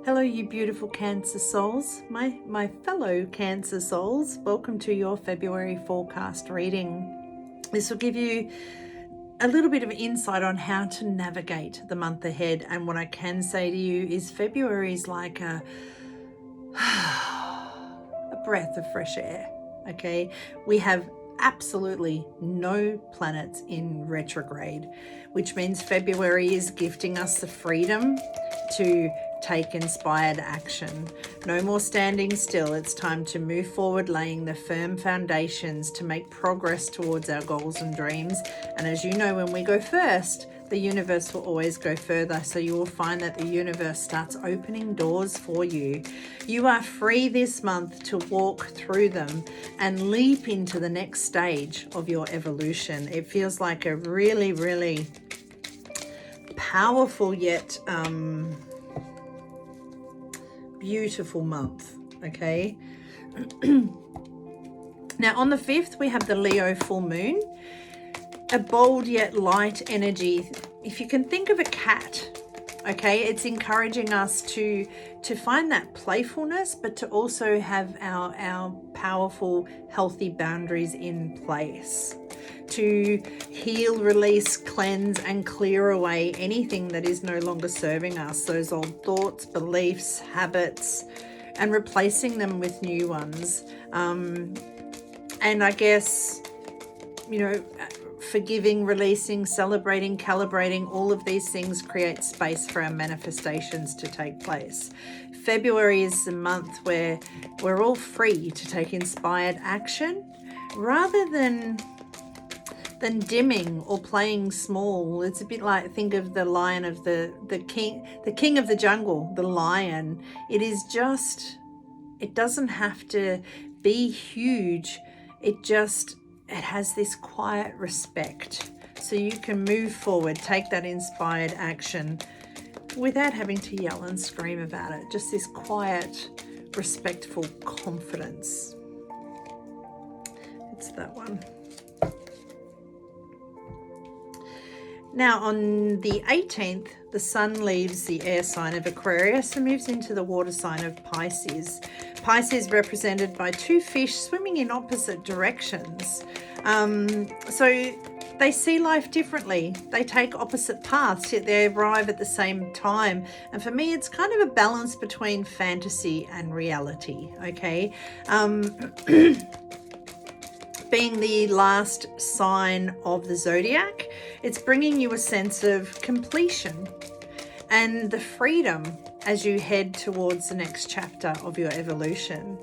Hello, you beautiful Cancer souls, my fellow Cancer souls. Welcome to your February forecast reading. This will give you a little bit of insight on how to navigate the month ahead. And what I can say to you is February is like a breath of fresh air. Okay, we have absolutely no planets in retrograde, which means February is gifting us the freedom to take inspired action. No more standing still. It's time to move forward, laying the firm foundations to make progress towards our goals and dreams. And as you know, when we go first, the universe will always go further. So you will find that the universe starts opening doors for you. You are free this month to walk through them and leap into the next stage of your evolution. It feels like a really, really powerful yet beautiful month. Okay. Now on the 5th, we have the Leo full moon, a bold yet light energy. If you can think of a cat, okay, it's encouraging us to find that playfulness, but to also have our powerful, healthy boundaries in place, to heal, release, cleanse, and clear away anything that is no longer serving us, those old thoughts, beliefs, habits, and replacing them with new ones. And I guess, you know, forgiving, releasing, celebrating, calibrating, all of these things create space for our manifestations to take place. February is the month where we're all free to take inspired action rather than dimming or playing small. It's a bit like, think of the lion of the king of the jungle, the lion. It is just, it doesn't have to be huge. It has this quiet respect. So you can move forward, take that inspired action without having to yell and scream about it. Just this quiet, respectful confidence. It's that one. Now on the 18th, the sun leaves the air sign of Aquarius and moves into the water sign of Pisces. Pisces represented by two fish swimming in opposite directions. So they see life differently. They take opposite paths, yet they arrive at the same time. And for me, it's kind of a balance between fantasy and reality, okay? Being the last sign of the Zodiac, it's bringing you a sense of completion and the freedom as you head towards the next chapter of your evolution.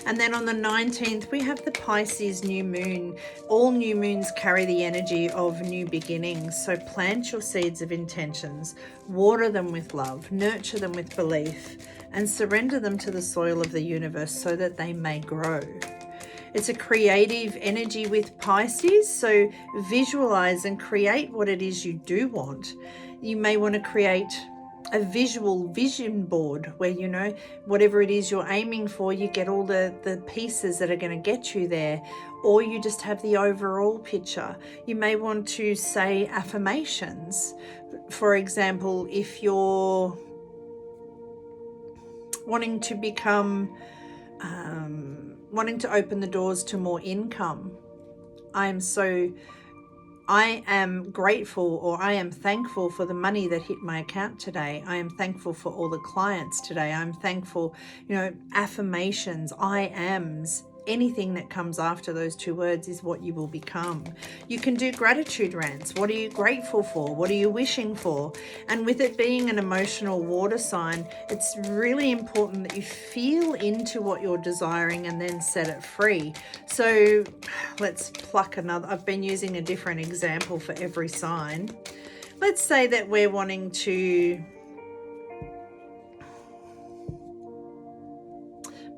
And then on the 19th, we have the Pisces new moon. All new moons carry the energy of new beginnings. So plant your seeds of intentions, water them with love, nurture them with belief, and surrender them to the soil of the universe so that they may grow. It's a creative energy with Pisces, so visualize and create what it is you do want. You may want to create a visual vision board where, you know, whatever it is you're aiming for, you get all the pieces that are going to get you there, or you just have the overall picture. You may want to say affirmations. For example, if you're wanting to become wanting to open the doors to more income. I am grateful, or I am thankful for the money that hit my account today. I am thankful for all the clients today. I'm thankful, you know, affirmations, I ams. Anything that comes after those two words is what you will become. You can do gratitude rants. What are you grateful for? What are you wishing for? And with it being an emotional water sign, it's really important that you feel into what you're desiring and then set it free. So let's pluck another. I've been using a different example for every sign. Let's say that we're wanting to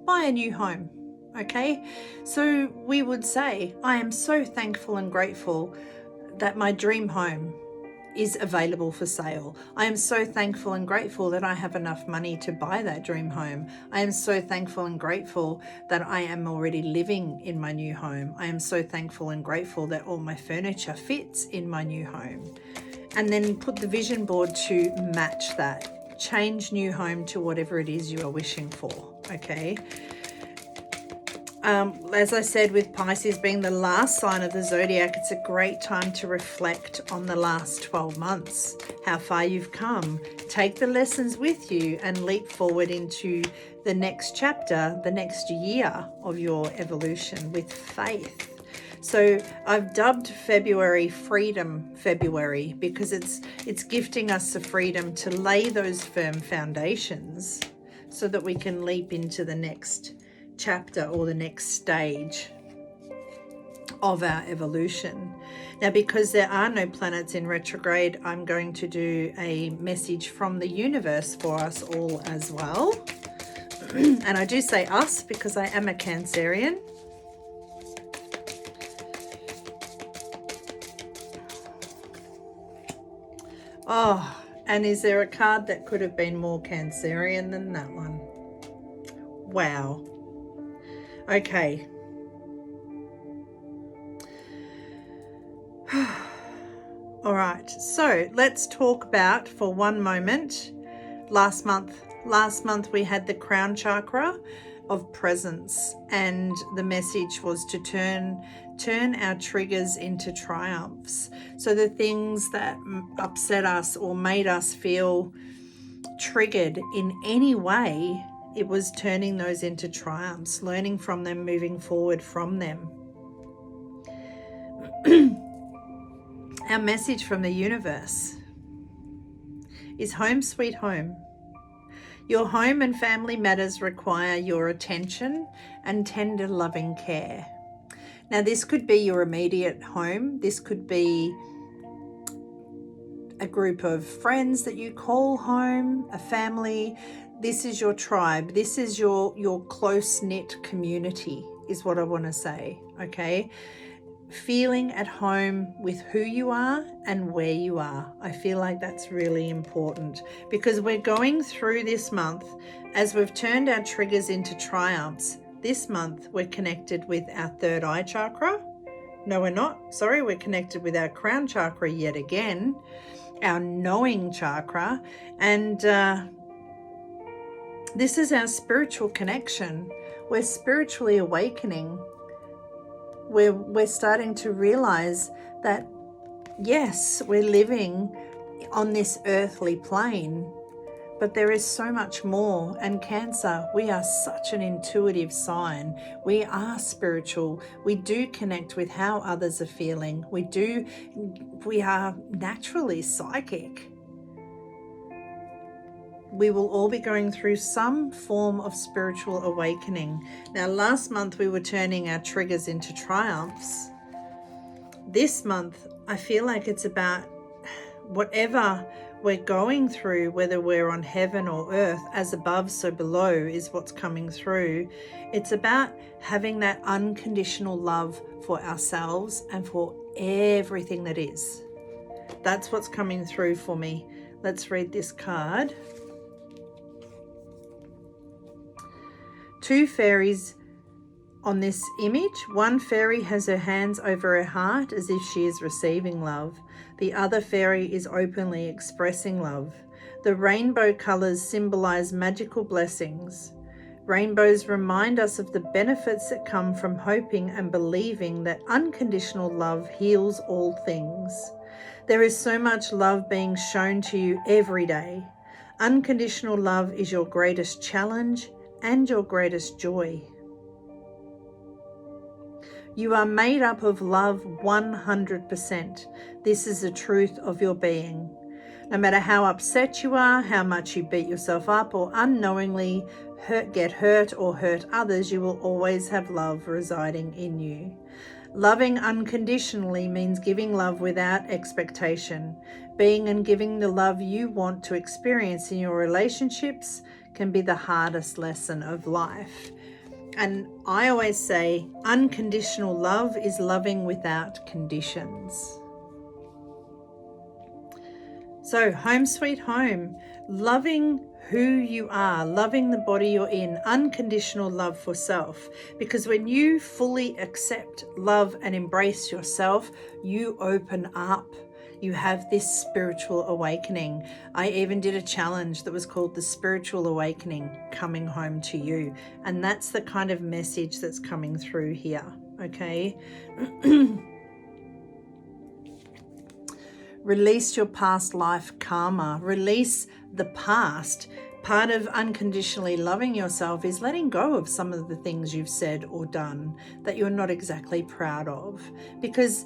buy a new home. Okay, so we would say, I am so thankful and grateful that my dream home is available for sale. I am so thankful and grateful that I have enough money to buy that dream home. I am so thankful and grateful that I am already living in my new home. I am so thankful and grateful that all my furniture fits in my new home. And then put the vision board to match that. change new home to whatever it is you are wishing for, okay? As I said, with Pisces being the last sign of the zodiac, it's a great time to reflect on the last 12 months, how far you've come. Take the lessons with you and leap forward into the next chapter, the next year of your evolution with faith. So I've dubbed February Freedom February because it's gifting us the freedom to lay those firm foundations so that we can leap into the next chapter or the next stage of our evolution. Now, because there are no planets in retrograde, I'm going to do a message from the universe for us all as well. And I do say us because I am a Cancerian. Oh, and is there a card that could have been more Cancerian than that one? Wow. Okay. All right. So let's talk about, for one moment, last month we had the crown chakra of presence, and the message was to turn our triggers into triumphs. So the things that upset us or made us feel triggered in any way, it was turning those into triumphs, learning from them, moving forward from them. Our message from the universe is home sweet home. Your home and family matters require your attention and tender loving care. Now, this could be your immediate home. This could be a group of friends that you call home, a family. This is your tribe. This is your close-knit community, is what I want to say, okay? Feeling at home with who you are and where you are. I feel like that's really important because we're going through this month, as we've turned our triggers into triumphs. This month we're connected with our third eye chakra. No, we're not. Sorry, we're connected with our crown chakra yet again, our knowing chakra. And this is our spiritual connection. We're spiritually awakening. We're starting to realize that, yes, we're living on this earthly plane, but there is so much more. And Cancer, we are such an intuitive sign. We are spiritual. We do connect with how others are feeling. We are naturally psychic. We will all be going through some form of spiritual awakening. Now, last month we were turning our triggers into triumphs. This month, I feel like it's about whatever we're going through, whether we're on heaven or earth, as above, so below is what's coming through. It's about having that unconditional love for ourselves and for everything that is. That's what's coming through for me. Let's read this card. Two fairies on this image. One fairy has her hands over her heart as if she is receiving love. The other fairy is openly expressing love. The rainbow colors symbolize magical blessings. Rainbows remind us of the benefits that come from hoping and believing that unconditional love heals all things. There is so much love being shown to you every day. Unconditional love is your greatest challenge and your greatest joy. You are made up of love 100%. This is the truth of your being. No matter how upset you are, how much you beat yourself up or unknowingly get hurt or hurt others, you will always have love residing in you. Loving unconditionally means giving love without expectation. Being and giving the love you want to experience in your relationships can be the hardest lesson of life. And I always say unconditional love is loving without conditions. So home sweet home, loving who you are, loving the body you're in, unconditional love for self. Because when you fully accept, love and embrace yourself, you open up. You have this spiritual awakening. I even did a challenge that was called the Spiritual Awakening Coming Home to You. And that's the kind of message that's coming through here, okay? Release your past life karma. Release the past. Part of unconditionally loving yourself is letting go of some of the things you've said or done that you're not exactly proud of, because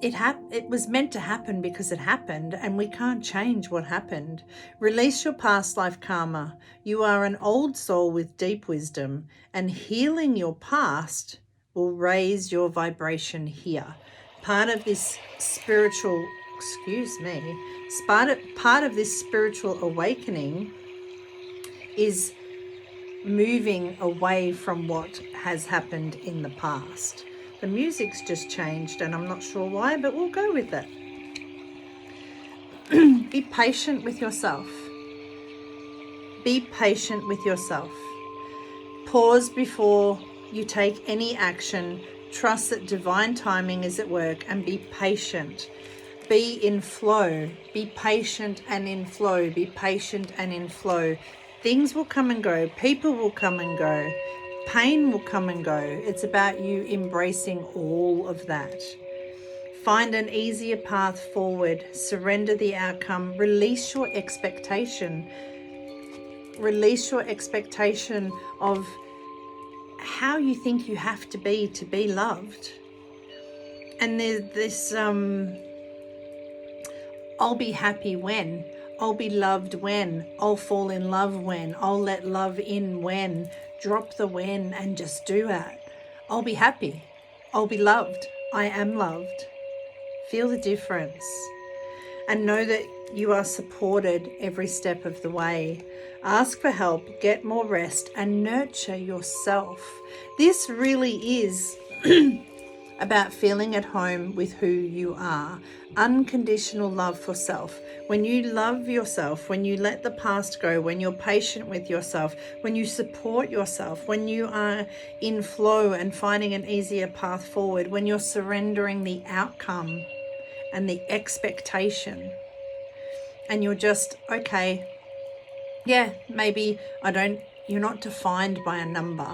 it was meant to happen because it happened, and we can't change what happened. Release your past life karma. You are an old soul with deep wisdom, and healing your past will raise your vibration here. Part of this spiritual, part of this spiritual awakening is moving away from what has happened in the past. The music's just changed and I'm not sure why, but we'll go with it. Be patient with yourself. Be patient with yourself. Pause before you take any action. Trust that divine timing is at work, and be patient. Be in flow. Be patient and in flow. Be patient and in flow. Things will come and go. People will come and go. Pain will come and go. It's about you embracing all of that. Find an easier path forward. Surrender the outcome. Release your expectation. Release your expectation of how you think you have to be loved. And there's this, I'll be happy when. I'll be loved when. I'll fall in love when. I'll let love in when. Drop the when and just do it. I'll be happy. I'll be loved. I am loved. Feel the difference. And know that you are supported every step of the way. Ask for help, get more rest, and nurture yourself. This really is about feeling at home with who you are. Unconditional love for self. When you love yourself, when you let the past go, when you're patient with yourself, when you support yourself, when you are in flow and finding an easier path forward, when you're surrendering the outcome and the expectation, and you're just, okay, yeah, maybe you're not defined by a number.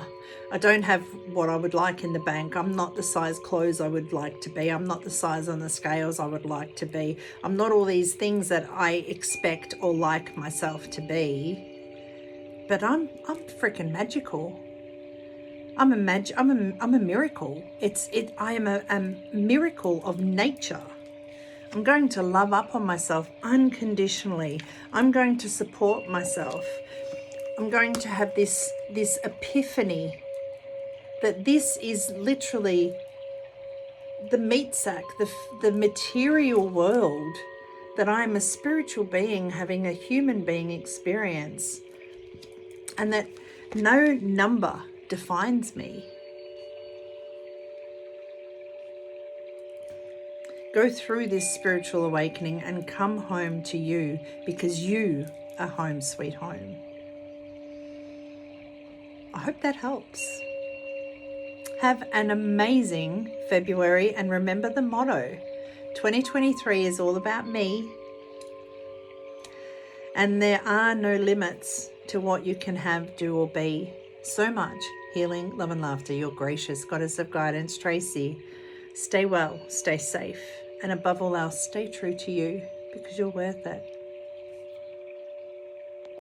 I don't have what I would like in the bank. I'm not the size clothes I would like to be. I'm not the size on the scales I would like to be. I'm not all these things that I expect or like myself to be. But I'm freaking magical. I'm a miracle. I am a miracle of nature. I'm going to love up on myself unconditionally. I'm going to support myself. I'm going to have this epiphany that this is literally the meat sack, the material world, that I'm a spiritual being having a human being experience, and that no number defines me. Go through this spiritual awakening and come home to you, because you are home sweet home. I hope that helps. Have an amazing February, and remember the motto, 2023 is all about me, and there are no limits to what you can have, do or be. So much healing, love and laughter. Your gracious goddess of guidance, Tracey. Stay well, stay safe, and above all else, stay true to you, because you're worth it.